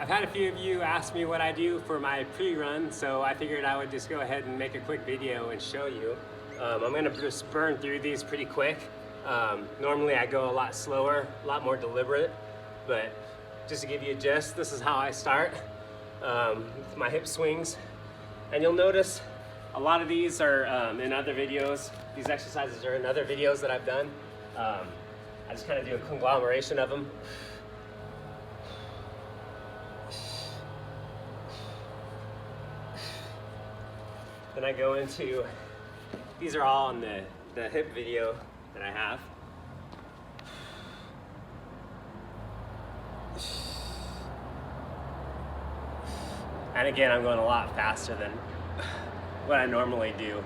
I've had a few of you ask me what I do for my pre-run, so I figured I would just go ahead and make a quick video and show you. I'm gonna just burn through these pretty quick. Normally I go a lot slower, a lot more deliberate, but just to give you a gist, this is how I start with my hip swings. And you'll notice a lot of these are in other videos. These exercises are in other videos that I've done. I just kind of do a conglomeration of them. Then I go into, these are all in the hip video that I have. And again, I'm going a lot faster than what I normally do.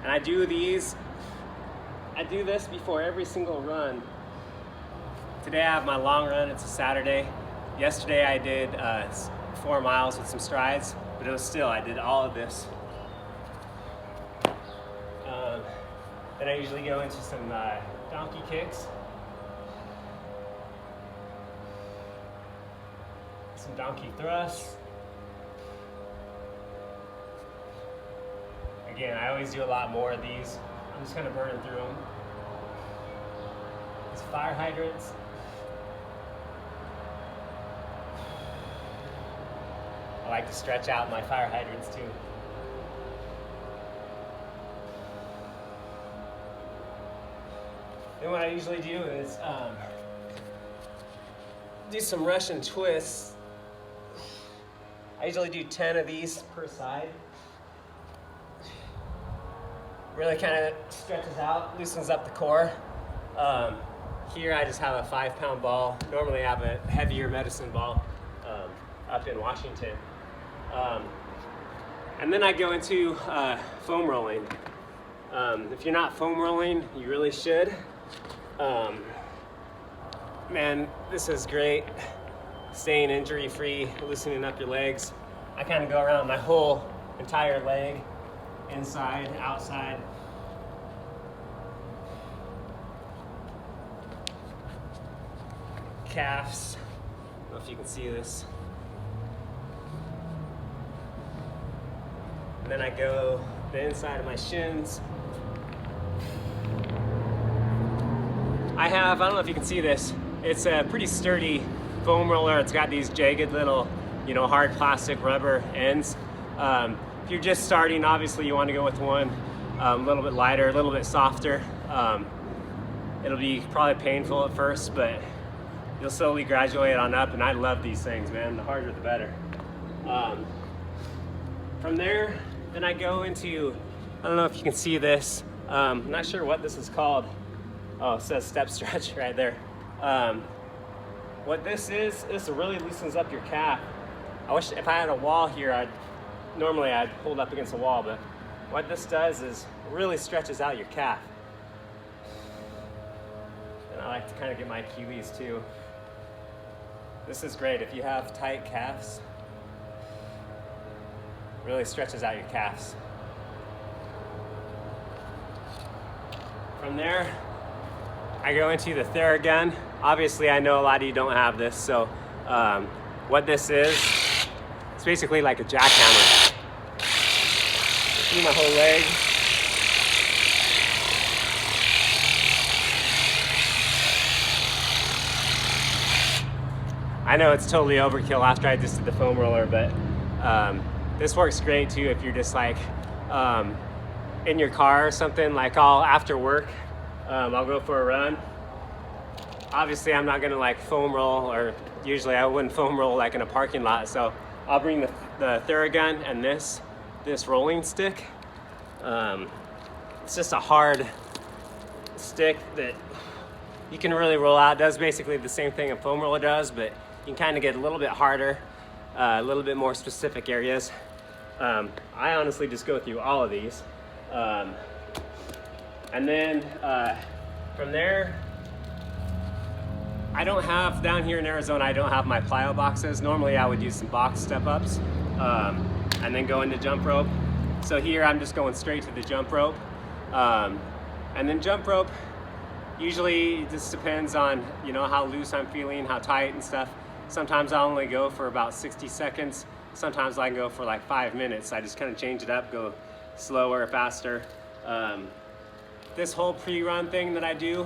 And I do this before every single run. Today I have my long run, it's a Saturday. Yesterday I did 4 miles with some strides, but it was still, I did all of this. Then I usually go into some donkey kicks. Some donkey thrusts. Again, I always do a lot more of these. I'm just kind of burning through them. These fire hydrants. I like to stretch out my fire hydrants too. Then what I usually do is do some Russian twists. I usually do 10 of these per side. Really kind of stretches out, loosens up the core. Here I just have a 5-pound ball. Normally I have a heavier medicine ball up in Washington. And then I go into foam rolling. If you're not foam rolling, you really should. Man, this is great. Staying injury free, loosening up your legs. I kind of go around my whole entire leg, inside, outside. Calves. I don't know if you can see this. And then I go the inside of my shins. I don't know if you can see this. It's a pretty sturdy foam roller. It's got these jagged little, hard plastic rubber ends. If you're just starting, obviously you want to go with one a little bit lighter, a little bit softer. It'll be probably painful at first, but you'll slowly graduate on up, and I love these things, man. The harder the better. From there, then I go into, I don't know if you can see this. I'm not sure what this is called. Oh, it says step stretch right there. What this really loosens up your calf. I wish if I had a wall here, normally I'd hold up against a wall, but what this does is really stretches out your calf. And I like to kind of get my Achilles too. This is great if you have tight calves. Really stretches out your calves. From there, I go into the Theragun. Obviously, I know a lot of you don't have this, so what this is, it's basically like a jackhammer. See my whole leg. I know it's totally overkill after I just did the foam roller, but this works great too if you're just like in your car or something. Like after work, I'll go for a run. Obviously, I'm not gonna like foam roll, or usually I wouldn't foam roll like in a parking lot. So I'll bring the Theragun and this rolling stick. It's just a hard stick that you can really roll out. It does basically the same thing a foam roller does, but you can kind of get a little bit harder, a little bit more specific areas. I honestly just go through all of these. And then from there, I don't have, down here in Arizona, I don't have my plyo boxes. Normally I would use some box step-ups and then go into jump rope. So here I'm just going straight to the jump rope. And then jump rope, Usually this depends on, you know, how loose I'm feeling, how tight and stuff. Sometimes I'll only go for about 60 seconds. Sometimes I can go for like 5 minutes. I just kind of change it up, go slower, faster. This whole pre-run thing that I do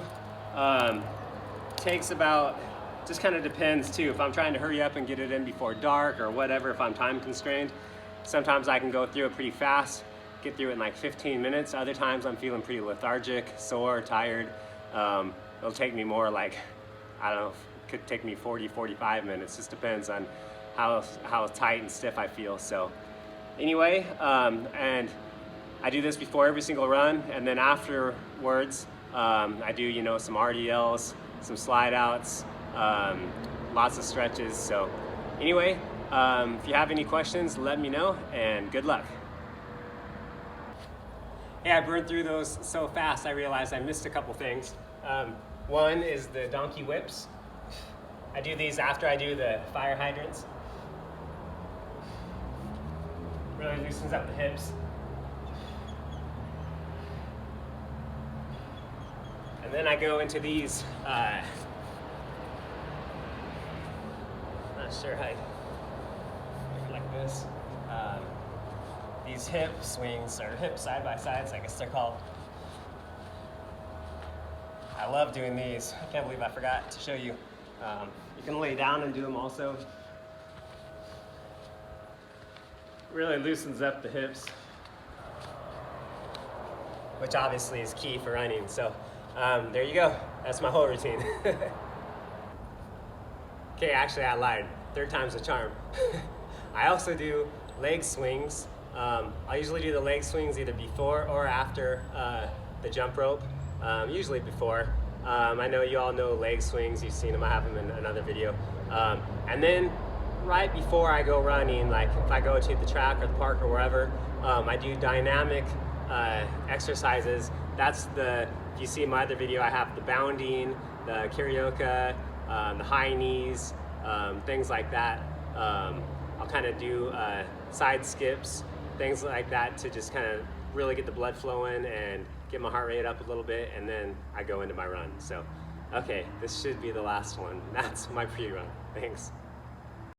takes about, just kind of depends too. If I'm trying to hurry up and get it in before dark or whatever, if I'm time constrained, sometimes I can go through it pretty fast, get through it in like 15 minutes. Other times I'm feeling pretty lethargic, sore, tired. It'll take me more like, I don't know, it could take me 40, 45 minutes. Just depends on how tight and stiff I feel. So anyway, and I do this before every single run, and then afterwards, I do, you know, some RDLs, some slide outs, lots of stretches. So anyway, if you have any questions, let me know, and good luck. Hey, I burned through those so fast I realized I missed a couple things. One is the donkey whips. I do these after I do the fire hydrants. Really loosens up the hips. And then I go into these, not sure how, like this. These hip swings, or hip side-by-sides, I guess they're called. I love doing these. I can't believe I forgot to show you. You can lay down and do them also. Really loosens up the hips, which obviously is key for running. So there you go. That's my whole routine. Okay, actually I lied. Third time's a charm. I also do leg swings. I usually do the leg swings either before or after the jump rope, usually before. I know you all know leg swings, you've seen them, I have them in another video. And then right before I go running, like if I go to the track or the park or wherever, I do dynamic exercises. That's the, if you see my other video, I have the bounding, the karaoke, the high knees, things like that. I'll kind of do side skips, things like that to just kind of really get the blood flowing and get my heart rate up a little bit, and then I go into my run. So, okay, this should be the last one. That's my pre-run. Thanks.